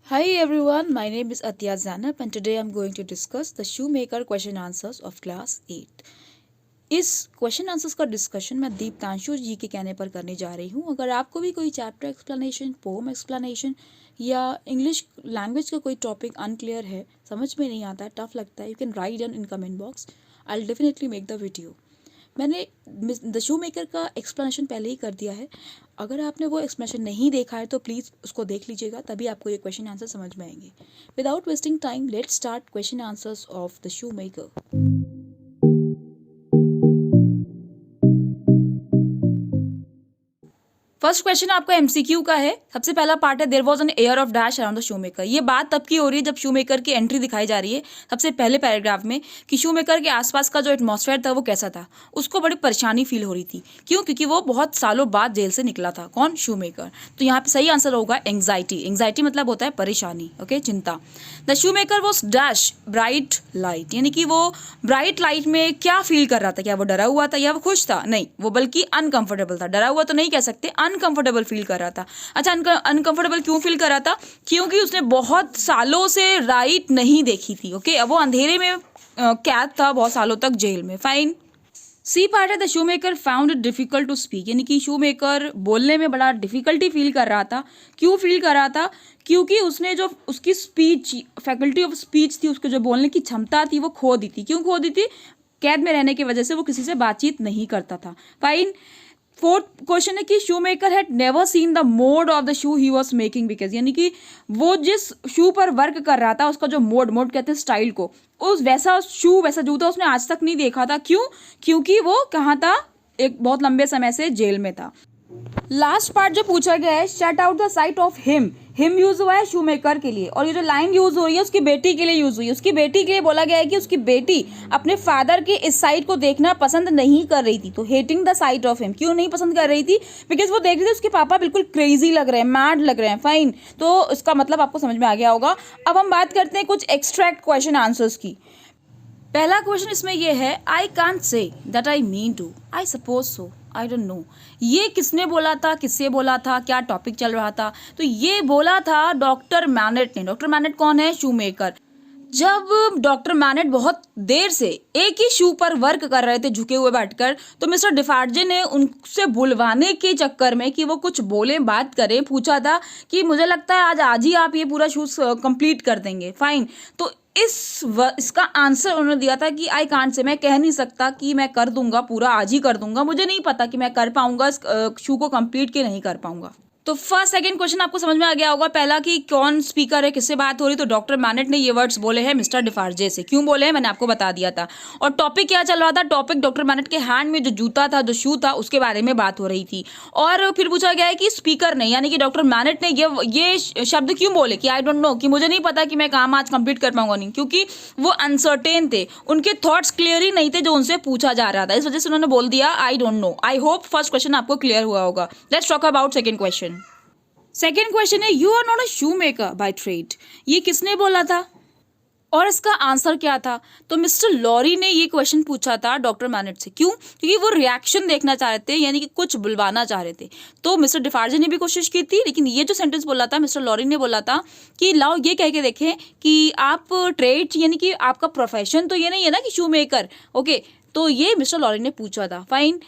Hi everyone, my name is Atya Zanab and today I'm going to discuss the shoemaker question answers of class 8. इस question answers का discussion मैं दीप्तांशु जी के कहने पर करने जा रही हूँ। अगर आपको भी कोई चैप्टर एक्सप्लेनेशन, पोम एक्सप्लेनेशन या इंग्लिश लैंग्वेज का कोई टॉपिक अनक्लियर है, समझ में नहीं आता है, टफ लगता है, you can write down in comment box. I will definitely make the video. मैंने द शू मेकर का एक्सप्लेनेशन पहले ही कर दिया है। अगर आपने वो एक्सप्लेनेशन नहीं देखा है तो प्लीज़ उसको देख लीजिएगा, तभी आपको ये क्वेश्चन आंसर समझ में आएंगे। Without wasting time let's start question answers of the shoe maker. First question आपका एमसीक्यू का है। सबसे पहला पार्ट है, there was an air of dash around the shoemaker. ये बात तब की हो रही है जब शूमेकर की एंट्री दिखाई जा रही है सबसे पहले पैराग्राफ में कि शूमेकर के आसपास का जो एटमॉस्फेयर था वो कैसा था। उसको बड़ी परेशानी फील हो रही थी। क्यों? क्योंकि वो बहुत सालों बाद जेल से निकला था। कौन? शूमेकर। तो यहाँ पे सही आंसर होगा एंग्जाइटी। एंग्जाइटी मतलब होता है परेशानी, ओके, चिंता। The shoemaker was dash bright light, यानी कि वो ब्राइट लाइट में क्या फील कर रहा था? क्या वो डरा हुआ था या वो खुश था? नहीं, वो बल्कि अनकंफर्टेबल था। डरा हुआ तो नहीं कह सकते, अनकंफर्टेबल फील कर रहा था। अच्छा, अनकंफर्टेबल क्यों फील कर रहा था? क्योंकि उसने बहुत सालों से लाइट नहीं देखी थी। ओके, अब वो अंधेरे में कैद था बहुत सालों तक जेल में। फाइन। सी पार्ट है, the shoe maker found it difficult to speak, यानी कि शू मेकर बोलने में बड़ा डिफिकल्टी फील कर रहा था। क्यों फील कर रहा था? क्योंकि उसने जो उसकी स्पीच, फैकल्टी ऑफ स्पीच थी, उसके जो बोलने की क्षमता थी वो खो दी थी। क्यों खो दी थी? कैद में रहने की वजह से वो किसी से बातचीत नहीं करता था। फाइन। फोर्थ क्वेश्चन है कि शू maker had never seen the mode of the shoe he was making, because यानी कि वो जिस शू पर वर्क कर रहा था उसका जो मोड कहते हैं स्टाइल को, उस वैसा शू वैसा जूता उसने आज तक नहीं देखा था। क्यों? क्योंकि वो कहाँ था? एक बहुत लंबे समय से जेल में था। लास्ट पार्ट जो पूछा गया है, shut out the site of him. Him use हुआ है शूमेकर के लिए, और ये जो लाइन यूज हो रही है उसकी बेटी के लिए यूज हुई है। उसकी बेटी के लिए बोला गया है कि उसकी बेटी अपने फादर के इस साइड को देखना पसंद नहीं कर रही थी। तो hating the site of him, क्यों नहीं पसंद कर रही थी? बिकॉज वो देख रही थी उसके पापा बिल्कुल क्रेजी लग रहे हैं, मैड लग रहे हैं। फाइन, तो इसका मतलब आपको समझ में आ गया होगा। अब हम बात करते हैं कुछ एक्सट्रैक्ट क्वेश्चन आंसर्स की। पहला क्वेश्चन इसमें यह है, I can't say that I mean to, I suppose so, I don't know. ये किसने बोला था? किससे बोला था? क्या टॉपिक चल रहा था? तो ये बोला था डॉक्टर मैनेट ने। डॉक्टर मैनेट कौन है? शू मेकर। जब डॉक्टर मैनेट बहुत देर से एक ही शू पर वर्क कर रहे थे झुके हुए बैठकर, तो मिस्टर डिफार्जे ने उनसे बुलवाने के चक्कर में कि वो कुछ बोले, बात करें, पूछा था कि मुझे लगता है आज ही आप ये पूरा शूज कंप्लीट कर देंगे। फाइन। तो इसका आंसर उन्होंने दिया था कि आई कांट से, मैं कह नहीं सकता कि मैं कर दूंगा, पूरा आज ही कर दूंगा, मुझे नहीं पता कि मैं कर पाऊंगा इस शू को कंप्लीट के नहीं कर पाऊंगा। तो फर्स्ट सेकंड क्वेश्चन आपको समझ में आ गया होगा। पहला कि कौन स्पीकर है, किससे बात हो रही, तो डॉक्टर मैनेट ने ये वर्ड्स बोले हैं मिस्टर डिफार्जे से। क्यों बोले हैं मैंने आपको बता दिया था। और टॉपिक क्या चल रहा था? टॉपिक डॉक्टर मैनेट के हैंड में जो जूता था, जो शू था, उसके बारे में बात हो रही थी। और फिर पूछा गया है कि स्पीकर ने, यानी कि डॉक्टर मैनेट ने ये शब्द क्यों बोले कि आई डोंट नो, कि मुझे नहीं पता कि मैं काम आज कंप्लीट कर पाऊंगा नहीं, क्योंकि वो अनसर्टेन थे, उनके थॉट्स क्लियर ही नहीं थे जो उनसे पूछा जा रहा था। इस वजह से उन्होंने बोल दिया I don't know. I hope first question आपको क्लियर हुआ होगा। Let's talk about second question. Second question है, you are not a shoe maker by trade. ये किसने बोला था और इसका आंसर क्या था? तो मिस्टर लॉरी ने ये क्वेश्चन पूछा था डॉक्टर मैनेट से। क्यों? क्योंकि वो रिएक्शन देखना चाह रहे थे, यानी कि कुछ बुलवाना चाह रहे थे। तो मिस्टर डिफार्जे ने भी कोशिश की थी, लेकिन ये जो सेंटेंस बोला था मिस्टर लॉरी ने बोला था कि लाओ ये कह के देखें कि आप ट्रेड, यानी कि आपका प्रोफेशन तो ये नहीं है ना कि शू मेकर। ओके, तो ये मिस्टर लॉरी ने पूछा था। Fine.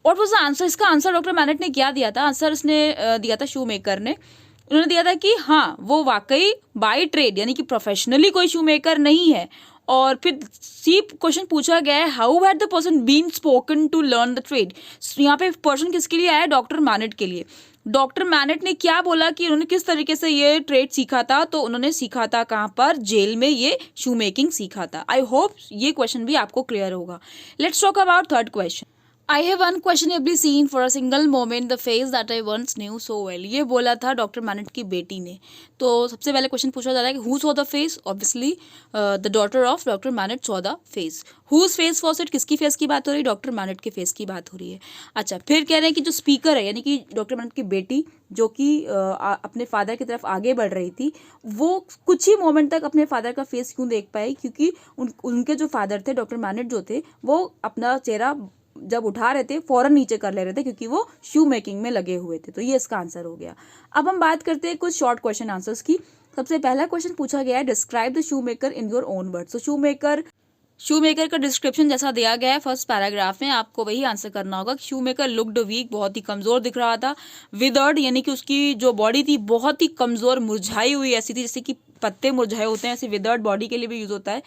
What was the answer? इसका आंसर डॉक्टर मैनेट ने क्या दिया था? आंसर इसने दिया था शू मेकर ने। उन्होंने दिया था कि हाँ, वो वाकई बाय ट्रेड यानी कि प्रोफेशनली कोई शू मेकर नहीं है। और फिर सी क्वेश्चन पूछा गया है, how had the person been spoken to learn the trade. यहाँ पे पर्सन किसके लिए आया? डॉक्टर मैनेट के लिए। डॉक्टर मैनेट ने क्या बोला कि उन्होंने किस तरीके से ये ट्रेड सीखा था? तो उन्होंने सीखा था कहाँ पर? जेल में ये शू मेकिंग सीखा था। आई होप ये क्वेश्चन भी आपको क्लियर होगा। Let's talk about third question. I have unquestionably seen for a single moment the face that I once knew so well। ये बोला था डॉक्टर मैनेट की बेटी ने। तो सबसे पहले क्वेश्चन पूछा जा रहा है कि who saw the face? Obviously the daughter of doctor Manette saw the face. Whose face was it? किसकी फेस की बात हो रही है? डॉक्टर मैनेट के फेस की बात हो रही है। अच्छा, फिर कह रहे हैं कि जो स्पीकर है, यानी कि डॉक्टर मैनेट की बेटी, जो कि अपने फादर की तरफ आगे बढ़ रही थी, वो कुछ ही मोमेंट तक अपने फादर का फेस क्यों देख पाई? क्योंकि उनके जो फादर थे, डॉक्टर मैनेट जो थे, वो अपना चेहरा जब उठा रहे थे फौरन नीचे कर ले रहे थे, क्योंकि वो शू मेकिंग में लगे हुए थे। तो ये इसका आंसर हो गया। अब हम बात करते हैं कुछ शॉर्ट क्वेश्चन आंसर्स की। सबसे पहला क्वेश्चन पूछा गया है, describe the shoe maker in your own words. तो शू मेकर का डिस्क्रिप्शन जैसा दिया गया है फर्स्ट पैराग्राफ में, आपको वही आंसर करना होगा। शू मेकर लुक्ड वीक, बहुत ही कमजोर दिख रहा था। विदर्ड यानी कि उसकी जो बॉडी थी बहुत ही कमजोर, मुरझाई हुई ऐसी थी जैसे कि पत्ते मुरझाए होते हैं, ऐसे विदर्ड बॉडी के लिए भी यूज होता है।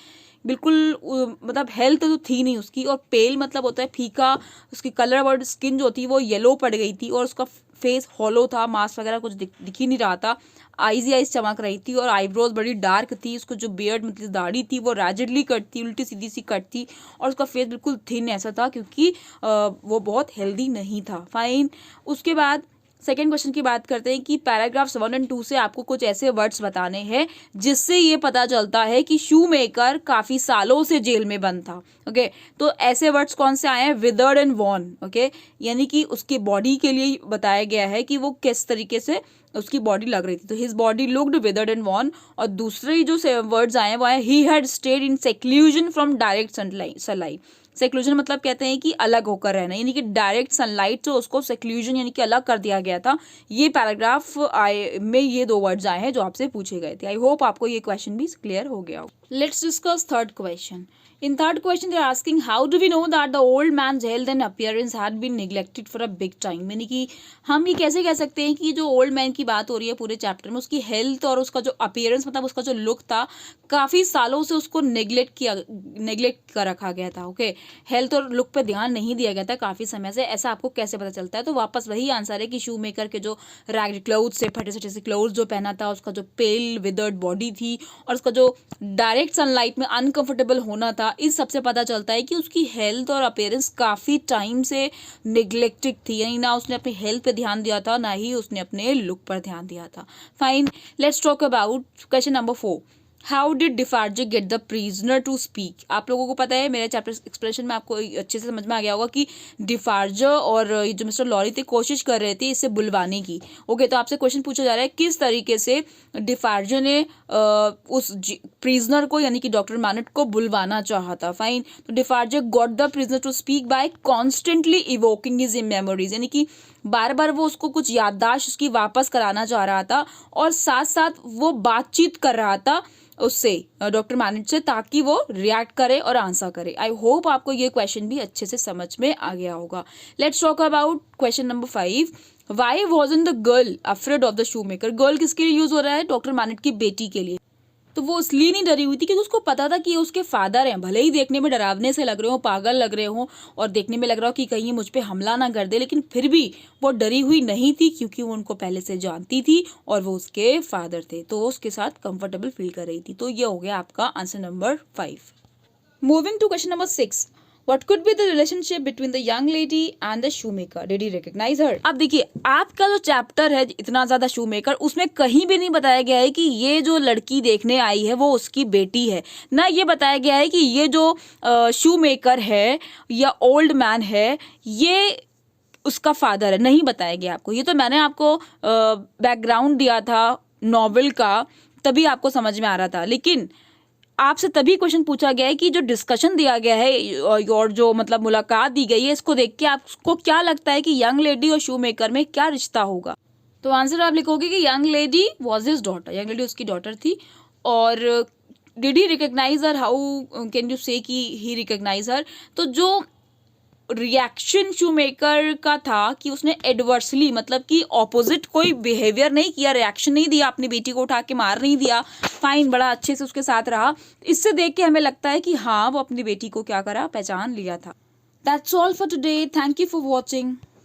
बिल्कुल मतलब हेल्थ तो थी नहीं उसकी। और पेल मतलब होता है फीका, उसकी कलर और स्किन जो थी वो येलो पड़ गई थी, और उसका फेस हॉलो था, मास्क वगैरह कुछ दिख ही नहीं रहा था। आईज ही आईज चमक रही थी, और आईब्रोज बड़ी डार्क थी। उसको जो बियर्ड मतलब दाढ़ी थी वो रैजिडली कट थी, उल्टी सीधी सी कट थी, और उसका फेस बिल्कुल थिन ऐसा था, क्योंकि वो बहुत हेल्दी नहीं था। फाइन। उसके बाद सेकेंड क्वेश्चन की बात करते हैं कि पैराग्राफ्स 1 और 2 से आपको कुछ ऐसे वर्ड्स बताने हैं जिससे ये पता चलता है कि शू मेकर काफ़ी सालों से जेल में बंद था। ओके, तो ऐसे वर्ड्स कौन से आए हैं? Withered and Warne. ओके, यानी कि उसकी बॉडी के लिए बताया गया है कि वो किस तरीके से उसकी बॉडी लग रही थी। तो his body looked withered and worn. और दूसरे जो वर्ड्स आए हैं वो आए, he had stayed in seclusion from direct sunlight. Seclusion मतलब कहते हैं कि अलग होकर रहना, यानी कि डायरेक्ट सनलाइट से उसको सेक्लूजन यानी कि अलग कर दिया गया था। ये पैराग्राफ में ये 2 वर्ड्स आए हैं जो आपसे पूछे गए थे। आई होप आपको ये क्वेश्चन भी क्लियर हो गया हो। Let's discuss third question. In third question, they are asking how do we know that the old man's health and appearance had been neglected for a big time? यानी कि हम ये कैसे कह सकते हैं कि जो ओल्ड मैन की बात हो रही है पूरे चैप्टर में, उसकी हेल्थ और उसका जो अपीयरेंस मतलब उसका जो लुक था, काफ़ी सालों से उसको नेग्लेक्ट कर रखा गया था। ओके, हेल्थ और लुक पे ध्यान नहीं दिया गया था काफ़ी समय से। ऐसा आपको कैसे पता चलता है? तो वापस वही आंसर है कि शू मेकर के जो रैग्ड क्लोथ्स से, फटे सटे से क्लोथ्स जो पहना था, उसका जो पेल विदर्ड बॉडी थी, और उसका जो डायरेक्ट सनलाइट में अनकंफर्टेबल होना था, इस सबसे पता चलता है कि उसकी हेल्थ और अपीयरेंस काफ़ी टाइम से निगलेक्टेड थी। यानी ना उसने अपनी हेल्थ पे ध्यान दिया था, ना ही उसने अपने लुक पर ध्यान दिया था। Fine, let's talk about question number 4। How did Defarge get the prisoner to speak? आप लोगों को पता है, मेरे चैप्टर एक्सप्लेनेशन में आपको अच्छे से समझ में आ गया होगा कि डिफार्जर और ये जो मिस्टर लॉरी थे कोशिश कर रहे थे इसे बुलवाने की। ओके, तो आपसे क्वेश्चन पूछा जा रहा है किस तरीके से डिफार्जर ने उस प्रिजनर को यानी कि डॉक्टर मैनेट को बुलवाना चाहा था। फाइन, तो Defarge got the prisoner to speak by constantly evoking his memories, यानी कि बार बार वो उसको कुछ याददाश्त उसकी वापस कराना चाह रहा था, और साथ साथ वो बातचीत कर रहा था उससे, डॉक्टर मैनेट से, ताकि वो रिएक्ट करे और आंसर करे। आई होप आपको ये क्वेश्चन भी अच्छे से समझ में आ गया होगा। Let's talk about question number 5। Why wasn't the girl afraid of the shoe maker? Girl किसके लिए यूज हो रहा है? डॉक्टर मैनेट की बेटी के लिए। तो वो इसलिए नहीं डरी हुई थी क्योंकि उसको पता था कि ये उसके फादर हैं। भले ही देखने में डरावने से लग रहे हो, पागल लग रहे हो, और देखने में लग रहा हो कि कहीं मुझ पे हमला ना कर दे, लेकिन फिर भी वो डरी हुई नहीं थी क्योंकि वो उनको पहले से जानती थी और वो उसके फादर थे, तो उसके साथ कंफर्टेबल फील कर रही थी। तो ये हो गया आपका answer number 5। Moving to question number 6। What could be the relationship between the young lady and the shoemaker? Did he recognize her? अब देखिए, आपका जो चैप्टर है इतना ज़्यादा शूमेकर, उसमें कहीं भी नहीं बताया गया है कि ये जो लड़की देखने आई है वो उसकी बेटी है। ना ये बताया गया है कि ये जो शूमेकर है या ओल्ड मैन है ये उसका फादर है। नहीं बताया गया आपको। ये तो मैंने आपको बैकग्राउंड दिया था नॉवेल का, तभी आपको समझ में आ रहा था। लेकिन आपसे तभी क्वेश्चन पूछा गया है कि जो डिस्कशन दिया गया है और जो मतलब मुलाकात दी गई है, इसको देख के आपको क्या लगता है कि यंग लेडी और शू मेकर में क्या रिश्ता होगा? तो आंसर आप लिखोगे कि young lady was his daughter, young lady उसकी डॉटर थी। और did he recognise her? How can you say कि ही रिकग्नाइज हर? तो जो रिएक्शन शूमेकर का था कि उसने एडवर्सली मतलब कि ऑपोजिट कोई बिहेवियर नहीं किया, रिएक्शन नहीं दिया, अपनी बेटी को उठा के मार नहीं दिया, फाइन, बड़ा अच्छे से उसके साथ रहा। इससे देख के हमें लगता है कि हाँ वो अपनी बेटी को क्या करा, पहचान लिया था। That's all for today. Thank you for watching.